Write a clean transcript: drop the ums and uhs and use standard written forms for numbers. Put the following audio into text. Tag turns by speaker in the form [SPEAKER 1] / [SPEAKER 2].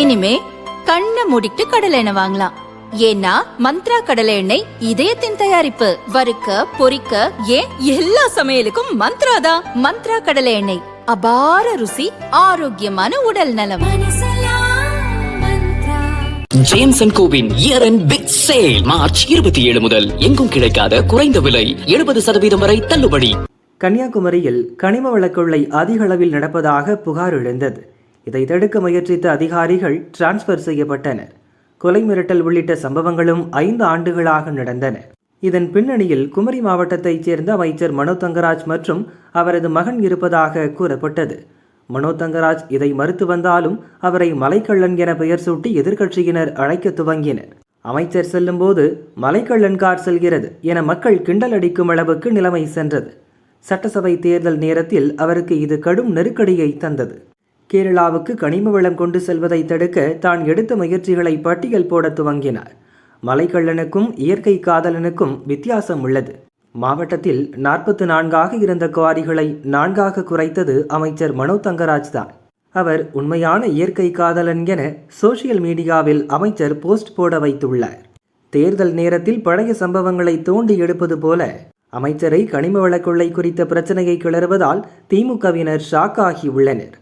[SPEAKER 1] இனிமே கண்ணை மூடிட்டு கடலை எண்ணெய் வாங்கலாம். ஏன்னா மந்த்ரா கடலை எண்ணெய் இதயத்தின் தயாரிப்பு. வறுக்க பொரிக்க ஏன் எல்லா சமையலுக்கும் மந்த்ரா தான். மந்த்ரா கடலை எண்ணெய், அபார ருசி, ஆரோக்கியமான உடல் நலம்.
[SPEAKER 2] ஜேம்ஸ் அண்ட் கோவின் year end big sale March 27 முதல் எங்கும் கிடைக்காத குறைந்த விலை 70% வரை தள்ளுபடி.
[SPEAKER 3] கன்னியாகுமரியில் கனிம வள கொள்ளை அதிக அளவில் நடப்பதாக புகார் எழுந்தது. இதை தடுக்க முயற்சித்த அதிகாரிகள் டிரான்ஸ்பர் செய்யப்பட்டனர். கொலை மிரட்டல் உள்ளிட்ட சம்பவங்களும் 5 ஆண்டுகளாக நடந்தன. இதன் பின்னணியில் குமரி மாவட்டத்தைச் சேர்ந்த அமைச்சர் மனோ தங்கராஜ் மற்றும் அவரது மகன் இருப்பதாக கூறப்பட்டது. மனோ தங்கராஜ் இதை மறுத்து வந்தாலும் அவரை மலைக்கள்ளன் என பெயர் சூட்டி எதிர்க்கட்சியினர் அழைக்க துவங்கினர். அமைச்சர் செல்லும்போது மலைக்கள்ளன் கார் செல்கிறது என மக்கள் கிண்டல் அடிக்கும் அளவுக்கு நிலைமை சென்றது. சட்டசபை தேர்தல் நேரத்தில் அவருக்கு இது கடும் நெருக்கடியை தந்தது. கேரளாவுக்கு கனிம வளம் கொண்டு செல்வதை தடுக்க தான் எடுத்த முயற்சிகளை பட்டியல் போட துவங்கினார். மலைக்கள்ளனுக்கும் இயற்கை காதலனுக்கும் வித்தியாசம் உள்ளது. மாவட்டத்தில் 44ஆக இருந்த குவாரிகளை 4ஆக குறைத்தது அமைச்சர் மனோ தங்கராஜ் தான். அவர் உண்மையான இயற்கை காதலன் என சோசியல் மீடியாவில் அமைச்சர் போஸ்ட் போட வைத்துள்ளார். தேர்தல் நேரத்தில் பழைய சம்பவங்களை தோண்டி எடுப்பது போல அமைச்சரை கனிம வள கொள்ளை குறித்த பிரச்சனையை கிளறுவதால் திமுகவினர் ஷாக் ஆகி உள்ளனர்.